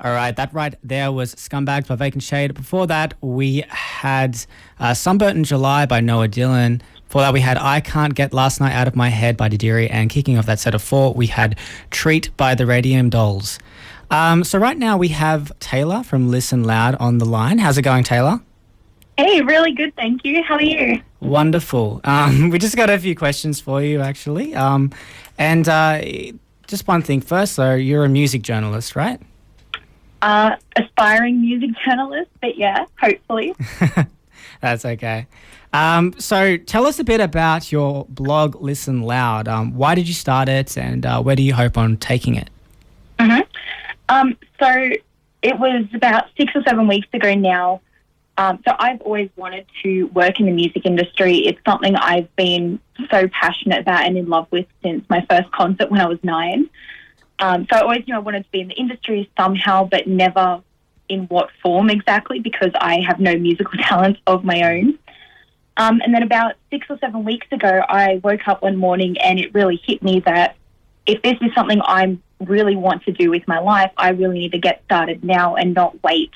All right, that right there was Scumbags by Vacant Shade. Before that, we had Sunburnt in July by Noah Dillon. Before that, we had I Can't Get Last Night Out of My Head by Didiri. And kicking off that set of 4, we had Treat by the Radium Dolls. So right now we have Taylor from Listen Loud on the line. How's it going, Taylor? Hey, really good, thank you. How are you? Wonderful. We just got a few questions for you, actually. Just one thing first, though, you're a music journalist, right? Aspiring music journalist, but yeah, hopefully. That's okay. So tell us a bit about your blog, Listen Loud. Why did you start it, and where do you hope on taking it? So it was about 6 or 7 weeks ago now. So I've always wanted to work in the music industry. It's something I've been so passionate about and in love with since my first concert when I was 9. So I always knew I wanted to be in the industry somehow, but never in what form exactly, because I have no musical talent of my own. And then about 6 or 7 weeks ago, I woke up one morning and it really hit me that if this is something I really want to do with my life, I really need to get started now and not wait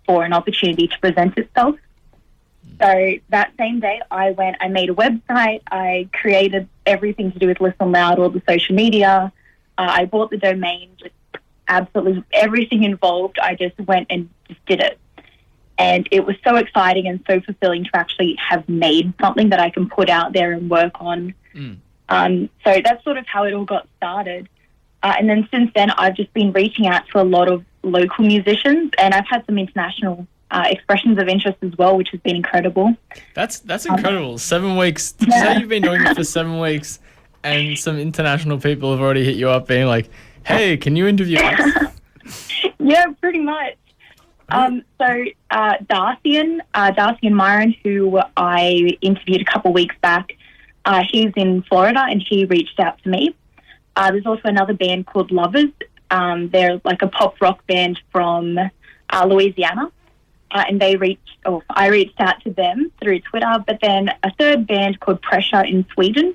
for an opportunity to present itself. So that same day, I made a website, I created everything to do with Listen Loud, all the social media. I bought the domain, just absolutely everything involved. I just went and just did it. And it was so exciting and so fulfilling to actually have made something that I can put out there and work on. So that's sort of how it all got started. And then since then, I've just been reaching out to a lot of local musicians, and I've had some international expressions of interest as well, which has been incredible. That's incredible. 7 weeks. Did you say you've been doing it for 7 weeks and some international people have already hit you up being like, hey, can you interview us? Yeah, pretty much. Darcy and Myron, who I interviewed a couple of weeks back, he's in Florida and he reached out to me. There's also another band called Lovers. They're like a pop rock band from Louisiana. And I reached out to them through Twitter. But then a third band called Pressure in Sweden.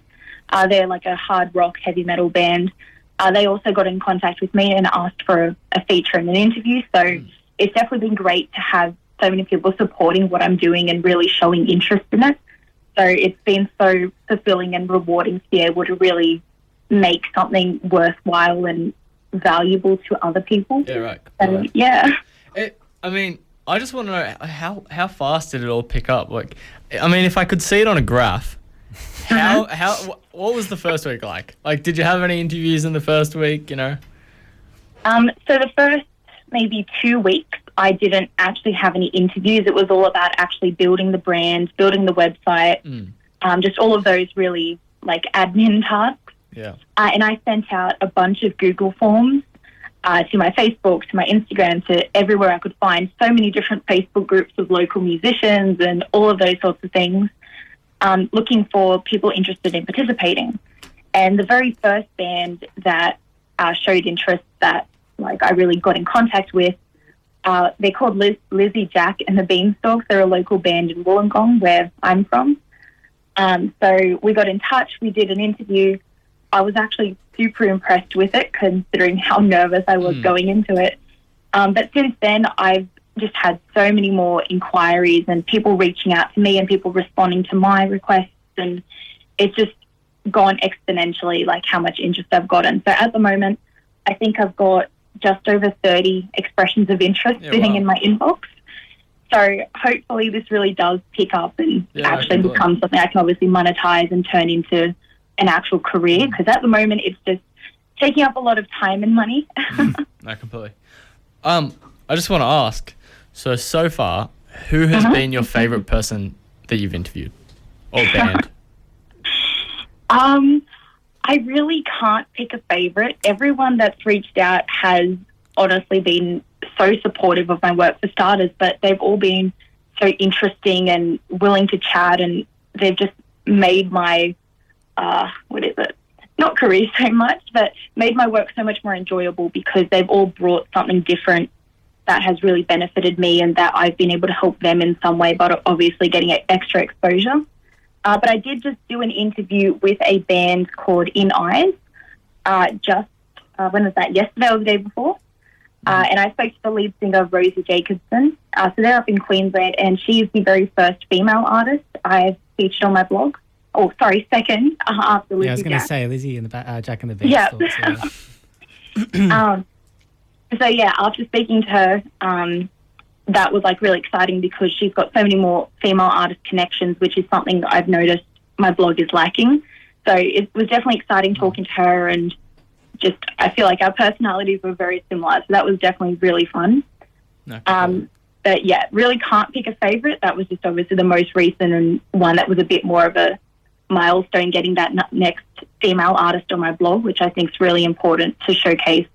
They're like a hard rock, heavy metal band. They also got in contact with me and asked for a feature in an interview. So it's definitely been great to have so many people supporting what I'm doing and really showing interest in it. So it's been so fulfilling and rewarding to be able to really make something worthwhile and valuable to other people. Yeah, right. So, yeah. I just want to know how fast did it all pick up? Like, I mean, if I could see it on a graph, what was the first week like? Like, did you have any interviews in the first week, you know? So the first maybe 2 weeks, I didn't actually have any interviews. It was all about actually building the brand, building the website, just all of those really like admin tasks. Yeah. And I sent out a bunch of Google forms to my Facebook, to my Instagram, to everywhere I could find, so many different Facebook groups of local musicians and all of those sorts of things, looking for people interested in participating. And the very first band that showed interest that like I really got in contact with, they're called Lizzie, Jack and the Beanstalks. They're a local band in Wollongong, where I'm from. So we got in touch, we did an interview. I was actually super impressed with it, considering how nervous I was going into it. But since then, I've just had so many more inquiries and people reaching out to me and people responding to my requests. And it's just gone exponentially, like how much interest I've gotten. So at the moment, I think I've got just over 30 expressions of interest sitting in my inbox. So hopefully this really does pick up and actually become something I can obviously monetize and turn into an actual career, because at the moment it's just taking up a lot of time and money. No, completely. I just want to ask, so far, who has been your favourite person that you've interviewed or band? I really can't pick a favourite. Everyone that's reached out has honestly been so supportive of my work, for starters, but they've all been so interesting and willing to chat, and they've just made my not career so much, but made my work so much more enjoyable, because they've all brought something different that has really benefited me and that I've been able to help them in some way, but obviously getting extra exposure. But I did just do an interview with a band called In Eyes, when was that? Yesterday or the day before. And I spoke to the lead singer, Rosie Jacobson. So they're up in Queensland, and she's the very first female artist I've featured on my blog. Oh, sorry, second after Lizzie. Yeah, I was going to Jack. say Lizzie and the Jack and the Beanstalk. Yeah. So yeah, after speaking to her, that was like really exciting because she's got so many more female artist connections, which is something that I've noticed my blog is lacking. So it was definitely exciting talking to her, and just I feel like our personalities were very similar. So that was definitely really fun. No, cool. But yeah, really can't pick a favourite. That was just obviously the most recent and one that was a bit more of a milestone, getting that next female artist on my blog, which I think is really important to showcase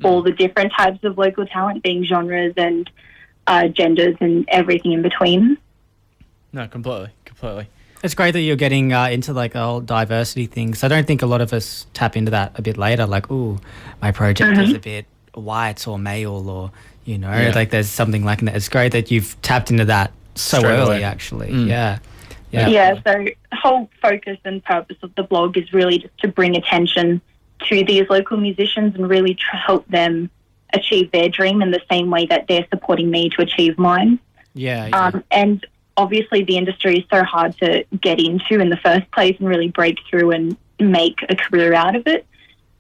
all the different types of local talent, being genres and genders and everything in between. No, completely. It's great that you're getting into like the whole diversity thing. So I don't think a lot of us tap into that a bit later. Like, ooh, my project is a bit white or male, or like there's something like that. It's great that you've tapped into that so Straight early, away. actually. Mm. Yeah. So the whole focus and purpose of the blog is really just to bring attention to these local musicians and really help them achieve their dream in the same way that they're supporting me to achieve mine. Yeah. And obviously the industry is so hard to get into in the first place and really break through and make a career out of it.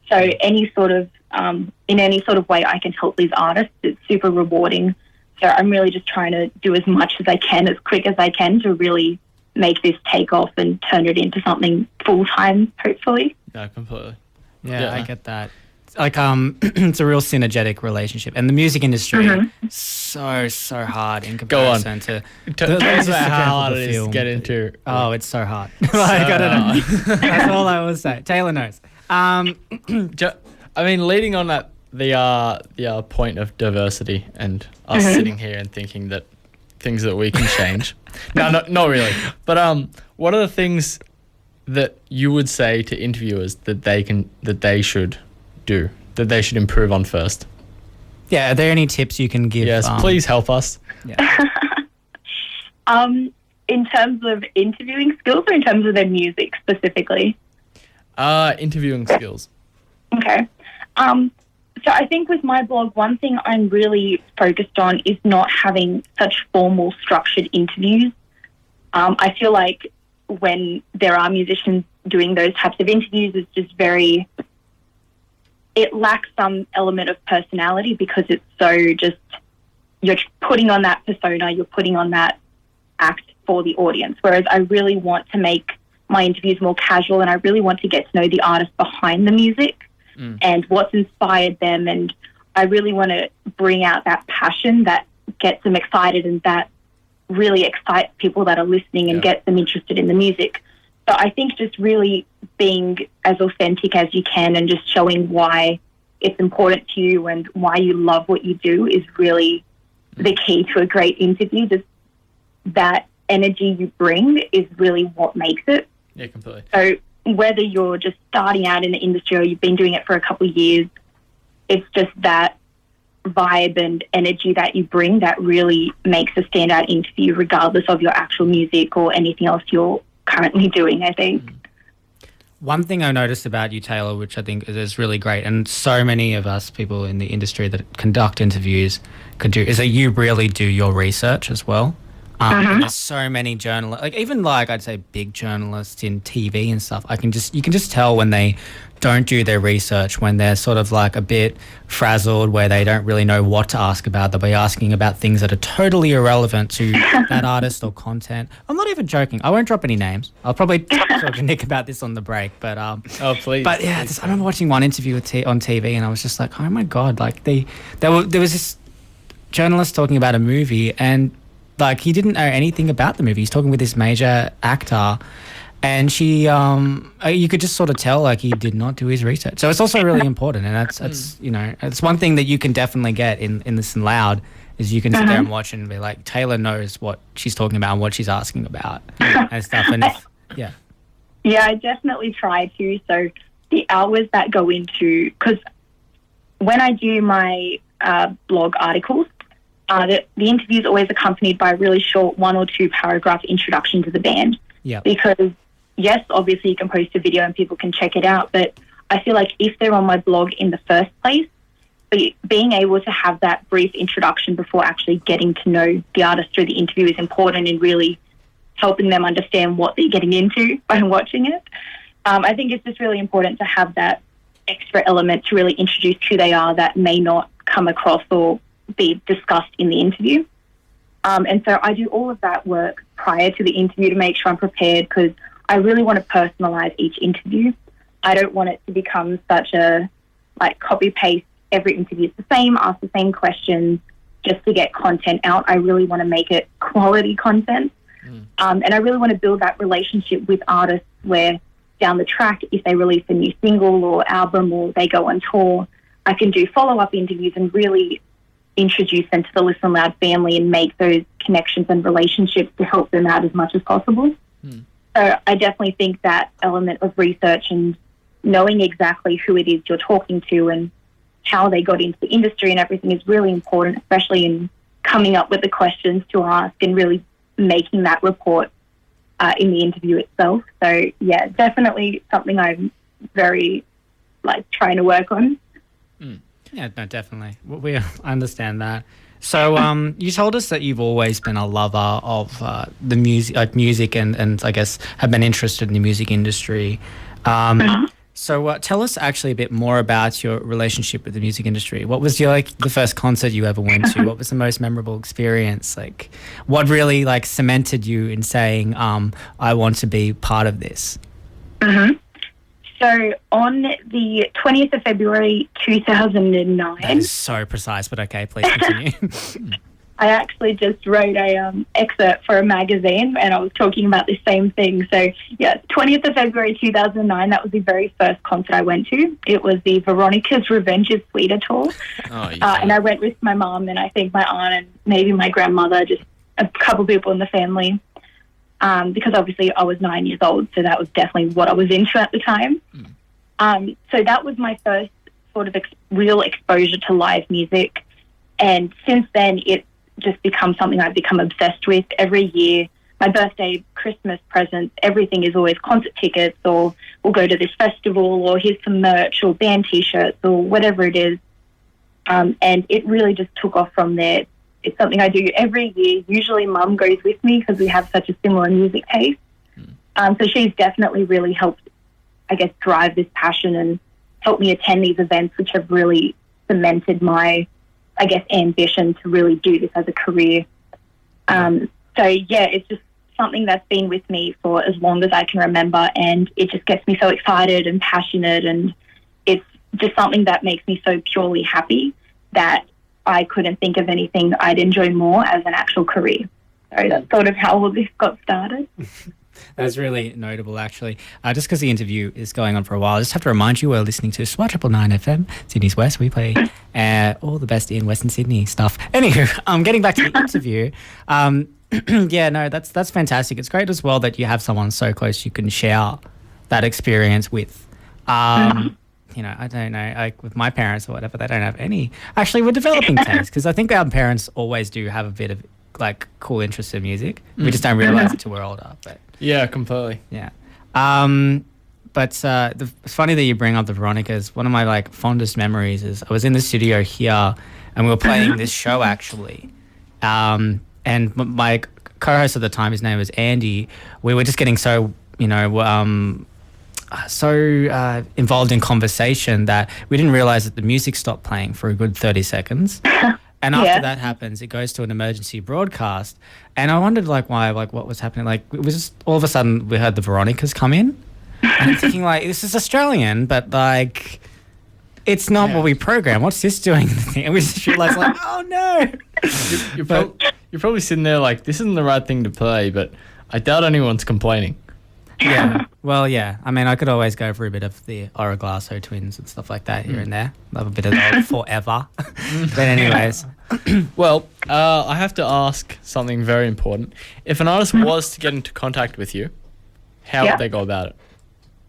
So any sort of, in any sort of way I can help these artists, it's super rewarding. So I'm really just trying to do as much as I can, as quick as I can, to really make this take off and turn it into something full-time, hopefully. No, completely. Yeah, I get that. Like, it's a real synergetic relationship, and the music industry so hard in comparison to. Tell us about how hard it is to get into. Oh, it's so hard. I don't know. That's all I will say. Taylor knows. I mean, leading on that, the point of diversity and us sitting here and thinking that things that we can change. No, not really. But what are the things that you would say to interviewers that they should do, that they should improve on first? Yeah, are there any tips you can give? Yes, please help us. Yeah. In terms of interviewing skills, or in terms of their music specifically? Interviewing skills. Okay. So I think with my blog, one thing I'm really focused on is not having such formal, structured interviews. I feel like when there are musicians doing those types of interviews, it's just it lacks some element of personality, because it's so just, you're putting on that persona, you're putting on that act for the audience. Whereas I really want to make my interviews more casual, and I really want to get to know the artist behind the music and what's inspired them. And I really want to bring out that passion that gets them excited and that really excites people that are listening and gets them interested in the music. So I think just really being as authentic as you can and just showing why it's important to you and why you love what you do is really the key to a great interview. Just that energy you bring is really what makes it. Yeah, completely. So whether you're just starting out in the industry or you've been doing it for a couple of years, it's just that vibe and energy that you bring that really makes a standout interview, regardless of your actual music or anything else you're currently doing, I think. One thing I noticed about you, Taylor, which I think is really great, and so many of us people in the industry that conduct interviews could do, is that you really do your research as well. And there's so many journalists, like even like I'd say big journalists in TV and stuff. You can just tell when they don't do their research, when they're sort of like a bit frazzled, where they don't really know what to ask about. They'll be asking about things that are totally irrelevant to that artist or content. I'm not even joking. I won't drop any names. I'll probably talk to Nick about this on the break. But oh please. But yeah, I remember watching one interview on TV, and I was just like, oh my god, like there was this journalist talking about a movie, and like he didn't know anything about the movie. He's talking with this major actor, and she, you could just sort of tell like he did not do his research. So it's also really important, and that's it's one thing that you can definitely get in Listen Loud is you can sit there and watch and be like, Taylor knows what she's talking about and what she's asking about and stuff. And yeah, I definitely try to. So the hours that go into, because when I do my blog articles, the interview is always accompanied by a really short 1 or 2 paragraph introduction to the band. Yeah. Because, yes, obviously you can post a video and people can check it out, but I feel like if they're on my blog in the first place, being able to have that brief introduction before actually getting to know the artist through the interview is important in really helping them understand what they're getting into by watching it. I think it's just really important to have that extra element to really introduce who they are that may not come across or be discussed in the interview. And so I do all of that work prior to the interview to make sure I'm prepared, because I really want to personalise each interview. I don't want it to become such a copy-paste, every interview is the same, ask the same questions just to get content out. I really want to make it quality content. And I really want to build that relationship with artists where down the track, if they release a new single or album or they go on tour, I can do follow-up interviews and really introduce them to the Listen Loud family and make those connections and relationships to help them out as much as possible. So I definitely think that element of research and knowing exactly who it is you're talking to and how they got into the industry and everything is really important, especially in coming up with the questions to ask and really making that report in the interview itself. So, yeah, definitely something I'm very, trying to work on. Yeah, no, definitely. I understand that. So you told us that you've always been a lover of the music and I guess have been interested in the music industry. So tell us actually a bit more about your relationship with the music industry. What was your the first concert you ever went to? What was the most memorable experience? What really cemented you in saying, I want to be part of this? So on the 20th of February 2009... That is so precise, but okay, please continue. I actually just wrote a excerpt for a magazine and I was talking about the same thing. So, yeah, 20th of February 2009, that was the very first concert I went to. It was the Veronica's Revenge is Sweeter tour. And I went with my mum and I think my aunt and maybe my grandmother, just a couple people in the family. Because obviously I was 9 years old, so that was definitely what I was into at the time. So that was my first sort of real exposure to live music. And since then, it's just become something I've become obsessed with. Every year, my birthday, Christmas presents, everything is always concert tickets, or we'll go to this festival, or here's some merch, or band T-shirts, or whatever it is. And it really just took off from there. It's something I do every year. Usually Mum goes with me because we have such a similar music taste. So she's definitely really helped, I guess, drive this passion and helped me attend these events, which have really cemented my, I guess, ambition to really do this as a career. So, yeah, it's just something that's been with me for as long as I can remember, and it just gets me so excited and passionate, and it's just something that makes me so purely happy that I couldn't think of anything I'd enjoy more as an actual career. So that's sort of how all this got started. That's really notable, actually. Just because the interview is going on for a while, I just have to remind you we're listening to SWR Triple 9 FM, Sydney's West. We play all the best in Western Sydney stuff. Anywho, getting back to the interview. Yeah, no, that's fantastic. It's great as well that you have someone so close you can share that experience with. I don't know, with my parents or whatever, they don't have any. Actually, we're developing taste because I think our parents always do have a bit of cool interest in music. We just don't realise it till we're older. But yeah, completely. Yeah. But it's funny that you bring up the Veronicas. One of my fondest memories is I was in the studio here and we were playing this show actually. And my co-host at the time, his name was Andy. We were just getting so involved in conversation that we didn't realize that the music stopped playing for a good 30 seconds. And after that happens, it goes to an emergency broadcast. And I wondered why, what was happening. It was just all of a sudden we heard the Veronicas come in. And I'm thinking this is Australian, but it's not what we program. What's this doing? And we just realized oh no. You're probably sitting there this isn't the right thing to play, but I doubt anyone's complaining. Yeah. Well, yeah. I mean, I could always go for a bit of the Oraglasso twins and stuff like that here and there. Love a bit of that forever. But anyways. Well, I have to ask something very important. If an artist was to get into contact with you, how would they go about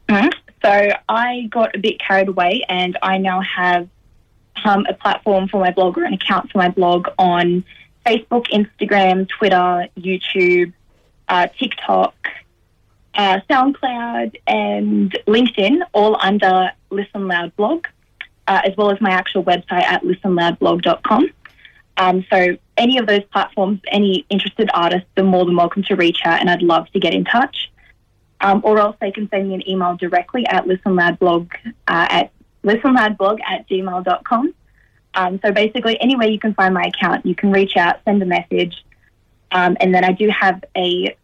it? So I got a bit carried away and I now have a platform for my blog, or an account for my blog on Facebook, Instagram, Twitter, YouTube, TikTok, SoundCloud and LinkedIn, all under Listen Loud blog. as well as my actual website at listenloudblog.com. So any of those platforms, any interested artists are more than welcome to reach out, and I'd love to get in touch. Or else they can send me an email directly at listenloudblog@gmail.com. So basically, anywhere you can find my account, you can reach out, send a message, and then I do have a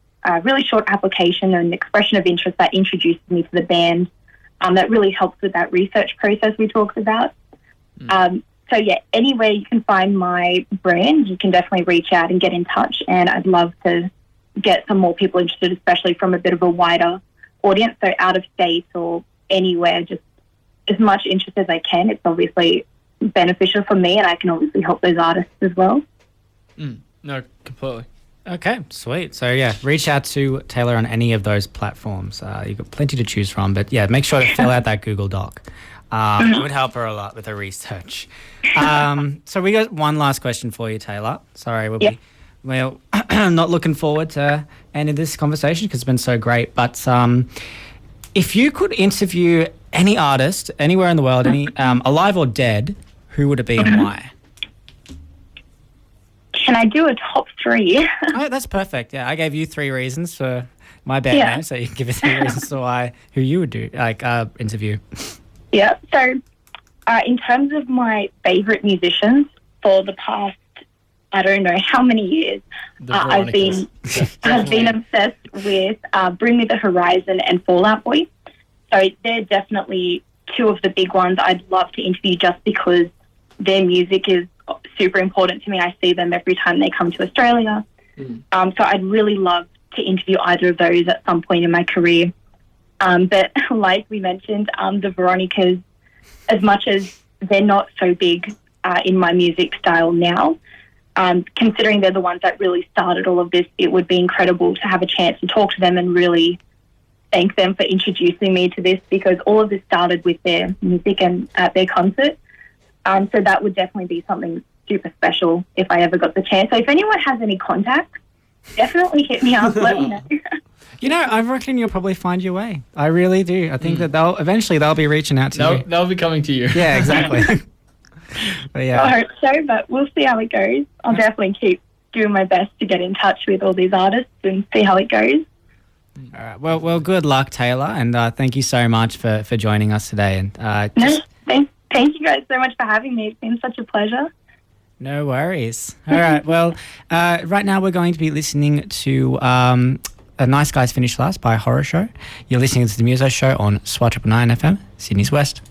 really short application and expression of interest that introduces me to the band. That really helps with that research process we talked about. So yeah, anywhere you can find my brand, you can definitely reach out and get in touch. And I'd love to get some more people interested, especially from a bit of a wider audience. So out of state or anywhere, just as much interest as I can. It's obviously beneficial for me, and I can obviously help those artists as well. No, completely. Okay, sweet. So yeah, reach out to Taylor on any of those platforms. You've got plenty to choose from, but yeah, make sure to fill out that Google Doc. It would help her a lot with her research. So we got one last question for you, Taylor. Sorry, we're not looking forward to ending this conversation because it's been so great. But if you could interview any artist anywhere in the world, any alive or dead, who would it be and why? Can I do a top three? Oh, that's perfect. Yeah, I gave you 3 reasons for my band name, so you can give us 3 reasons to why who you would do interview. Yeah. So, in terms of my favourite musicians for the past, I don't know how many years, I've been obsessed with Bring Me the Horizon and Fall Out Boy. So they're definitely 2 of the big ones I'd love to interview just because their music is super important to me. I see them every time they come to Australia. So I'd really love to interview either of those at some point in my career. But like we mentioned, the Veronicas, as much as they're not so big in my music style now, considering they're the ones that really started all of this, it would be incredible to have a chance to talk to them and really thank them for introducing me to this, because all of this started with their music and at their concert. So that would definitely be something super special if I ever got the chance. So if anyone has any contacts, definitely hit me up, let me know. You know, I reckon you'll probably find your way. I really do. I think that they'll be reaching out to you. They'll be coming to you. Yeah, exactly. But yeah. I hope so, but we'll see how it goes. I'll definitely keep doing my best to get in touch with all these artists and see how it goes. All right. Well, good luck, Taylor, and thank you so much for joining us today. And thank you guys so much for having me. It's been such a pleasure. No worries. All right. Well, right now we're going to be listening to A Nice Guys Finish Last by Horror Show. You're listening to the Musos Show on SWR Triple 9 FM, Sydney's West.